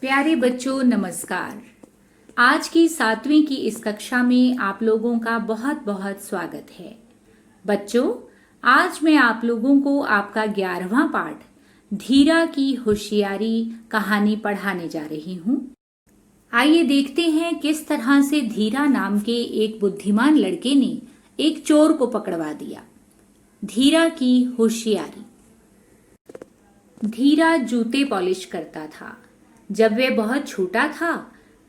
प्यारे बच्चों नमस्कार। आज की 7वीं की इस कक्षा में आप लोगों का बहुत बहुत स्वागत है। बच्चों, आज मैं आप लोगों को आपका 11वां पाठ धीरा की होशियारी कहानी पढ़ाने जा रही हूँ। आइए देखते हैं किस तरह से धीरा नाम के एक बुद्धिमान लड़के ने एक चोर को पकड़वा दिया। धीरा की होशियारी। धीरा जूते पॉलिश करता था। जब वह बहुत छोटा था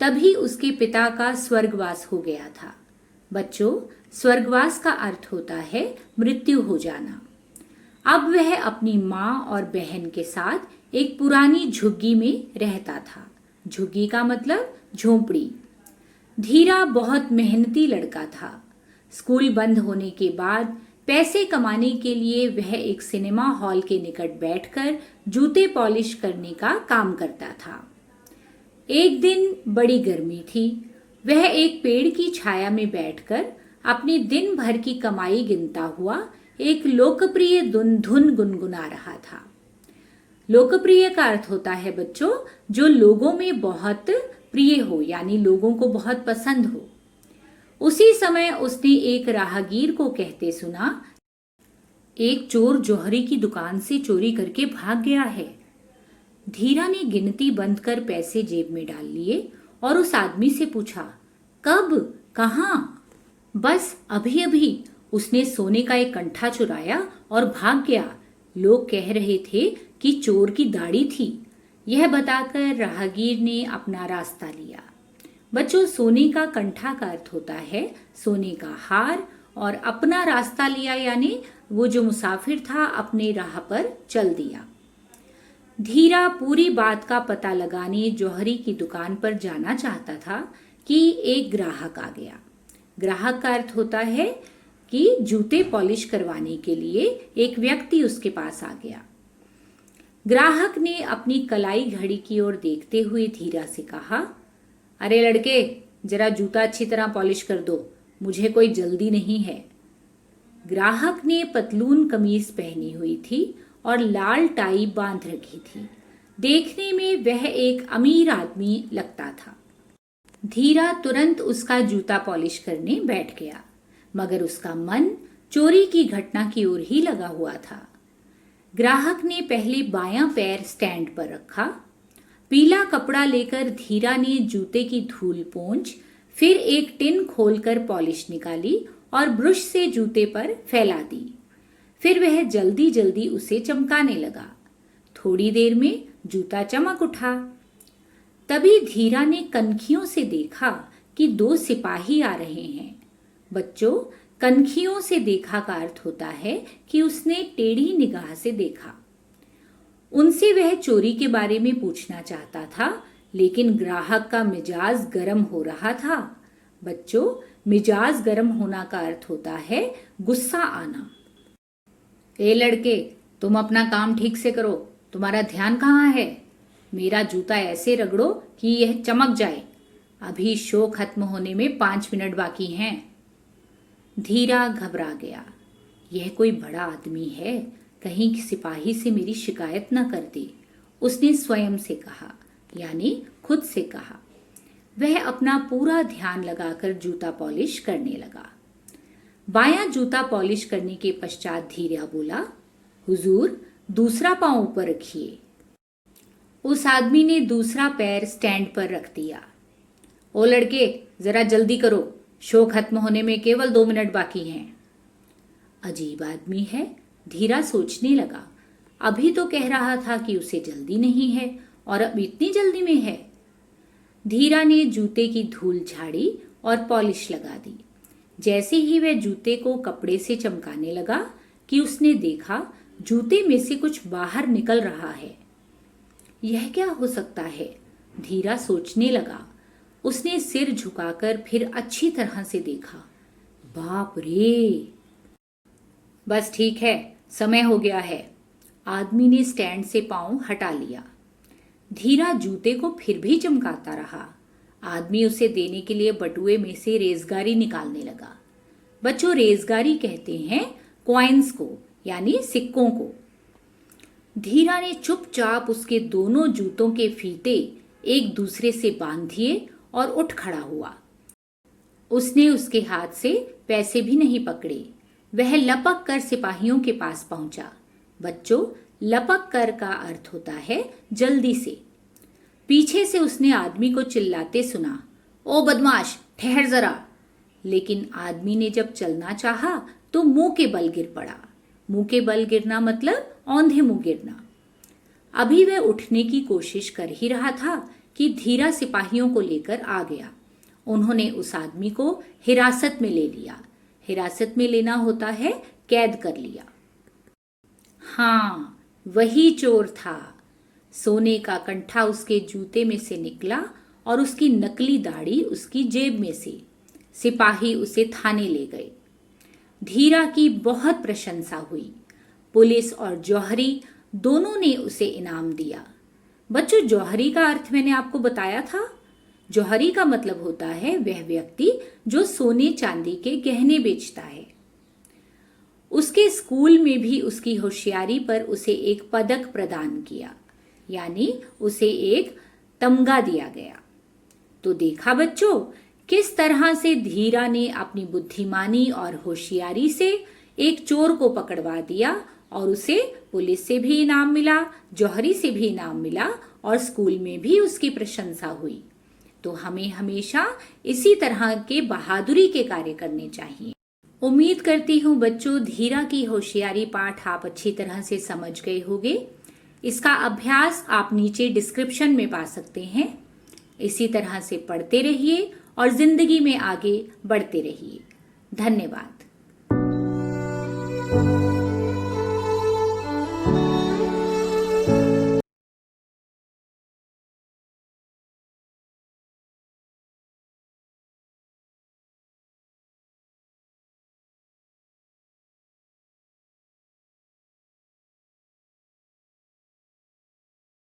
तभी उसके पिता का स्वर्गवास हो गया था। बच्चों, स्वर्गवास का अर्थ होता है मृत्यु हो जाना। अब वह अपनी माँ और बहन के साथ एक पुरानी झुग्गी में रहता था। झुग्गी का मतलब झोंपड़ी। धीरा बहुत मेहनती लड़का था। स्कूल बंद होने के बाद पैसे कमाने के लिए वह एक सिनेमा हॉल के निकट बैठकर जूते पॉलिश करने का काम करता था। एक दिन बड़ी गर्मी थी। वह एक पेड़ की छाया में बैठकर अपनी दिन भर की कमाई गिनता हुआ एक लोकप्रिय धुन गुनगुना रहा था। लोकप्रिय का अर्थ होता है बच्चों, जो लोगों में बहुत प्रिय हो, यानी लोगों को बहुत पसंद हो। उसी समय उसने एक राहगीर को कहते सुना, एक चोर जौहरी की दुकान से चोरी करके भाग गया है। धीरा ने गिनती बंद कर पैसे जेब में डाल लिए और उस आदमी से पूछा, कब, कहाँ? बस अभी अभी उसने सोने का एक कंठा चुराया और भाग गया। लोग कह रहे थे कि चोर की दाढ़ी थी। यह बताकर राहगीर ने अपना रास्ता लिया। बच्चों, सोने का कंठा का अर्थ होता है सोने का हार, और अपना रास्ता लिया यानी वो जो मुसाफिर था अपने राह पर चल दिया। धीरा पूरी बात का पता लगाने जौहरी की दुकान पर जाना चाहता था कि एक ग्राहक आ गया। ग्राहक का अर्थ होता है कि जूते पॉलिश करवाने के लिए एक व्यक्ति उसके पास आ गया। ग्राहक ने अपनी कलाई घड़ी की ओर देखते हुए धीरा से कहा, अरे लड़के, जरा जूता अच्छी तरह पॉलिश कर दो, मुझे कोई जल्दी नहीं है। ग्राहक ने पतलून कमीज पहनी हुई थी और लाल टाई बांध रखी थी। देखने में वह एक अमीर आदमी लगता था। धीरा तुरंत उसका जूता पॉलिश करने बैठ गया, मगर उसका मन चोरी की घटना की ओर ही लगा हुआ था। ग्राहक ने पहले बायां पैर स्टैंड पर रखा। पीला कपड़ा लेकर धीरा ने जूते की धूल पोंछ, फिर एक टिन खोलकर पॉलिश निकाली और ब्रश से जूते पर फैला दी। फिर वह जल्दी जल्दी उसे चमकाने लगा। थोड़ी देर में जूता चमक उठा। तभी धीरा ने कनखियों से देखा कि 2 सिपाही आ रहे हैं। बच्चों, कनखियों से देखा का अर्थ होता है कि उसने टेढ़ी निगाह से देखा। उनसे वह चोरी के बारे में पूछना चाहता था, लेकिन ग्राहक का मिजाज गर्म हो रहा था। बच्चों, मिजाज गर्म होना का अर्थ होता है गुस्सा आना। ए लड़के, तुम अपना काम ठीक से करो, तुम्हारा ध्यान कहाँ है? मेरा जूता ऐसे रगड़ो कि यह चमक जाए। अभी शो खत्म होने में 5 मिनट बाकी हैं। धीरा घबरा गया। यह कोई बड़ा आदमी है, कहीं सिपाही से मेरी शिकायत न कर दे, उसने स्वयं से कहा, यानी खुद से कहा। वह अपना पूरा ध्यान लगाकर जूता पॉलिश करने लगा। बायां जूता पॉलिश करने के पश्चात धीरा बोला, हुजूर, दूसरा पांव ऊपर रखिए। उस आदमी ने दूसरा पैर स्टैंड पर रख दिया। ओ लड़के, जरा जल्दी करो, शो खत्म होने में केवल 2 मिनट बाकी हैं। अजीब आदमी है, धीरा सोचने लगा। अभी तो कह रहा था कि उसे जल्दी नहीं है और अब इतनी जल्दी में है। धीरा ने जूते की धूल झाड़ी और पॉलिश लगा दी। जैसे ही वह जूते को कपड़े से चमकाने लगा कि उसने देखा जूते में से कुछ बाहर निकल रहा है। यह क्या हो सकता है? धीरा सोचने लगा। उसने सिर झुकाकर फिर अच्छी तरह से देखा। बाप रे! बस ठीक है, समय हो गया है। आदमी ने स्टैंड से पांव हटा लिया। धीरा जूते को फिर भी चमकाता रहा। आदमी उसे देने के लिए बटुए में से रेजगारी निकालने लगा। बच्चों, रेजगारी कहते हैं कॉइन्स को, यानी सिक्कों को। धीरा ने चुपचाप उसके दोनों जूतों के फीते एक दूसरे से बांध दिए और उठ खड़ा हुआ। उसने उसके हाथ से पैसे भी नहीं पकड़े। वह लपक कर सिपाहियों के पास पहुंचा। बच्चों, लपक कर का अर्थ होता है जल्दी से। पीछे से उसने आदमी को चिल्लाते सुना, ओ बदमाश, ठहर जरा। लेकिन आदमी ने जब चलना चाहा तो मुंह के बल गिर पड़ा। मुंह के बल गिरना मतलब औंधे मुंह गिरना। अभी वह उठने की कोशिश कर ही रहा था कि धीरा सिपाहियों को लेकर आ गया। उन्होंने उस आदमी को हिरासत में ले लिया। हिरासत में लेना होता है कैद कर लिया। हाँ, वही चोर था। सोने का कंठा उसके जूते में से निकला और उसकी नकली दाढ़ी उसकी जेब में से। सिपाही उसे थाने ले गए। धीरा की बहुत प्रशंसा हुई। पुलिस और जौहरी दोनों ने उसे इनाम दिया। बच्चों, जौहरी का अर्थ मैंने आपको बताया था। जौहरी का मतलब होता है वह व्यक्ति जो सोने चांदी के गहने बेचता है। उसके स्कूल में भी उसकी होशियारी पर उसे एक पदक प्रदान किया, यानी उसे एक तमगा दिया गया। तो देखा बच्चों, किस तरह से धीरा ने अपनी बुद्धिमानी और होशियारी से एक चोर को पकड़वा दिया और उसे पुलिस से भी इनाम मिला, जौहरी से भी इनाम मिला और स्कूल में भी उसकी प्रशंसा हुई। तो हमें हमेशा इसी तरह के बहादुरी के कार्य करने चाहिए। उम्मीद करती हूँ बच्चों, धीरा की होशियारी पाठ आप अच्छी तरह से समझ गए होंगे। इसका अभ्यास आप नीचे डिस्क्रिप्शन में पा सकते हैं। इसी तरह से पढ़ते रहिए और जिंदगी में आगे बढ़ते रहिए। धन्यवाद।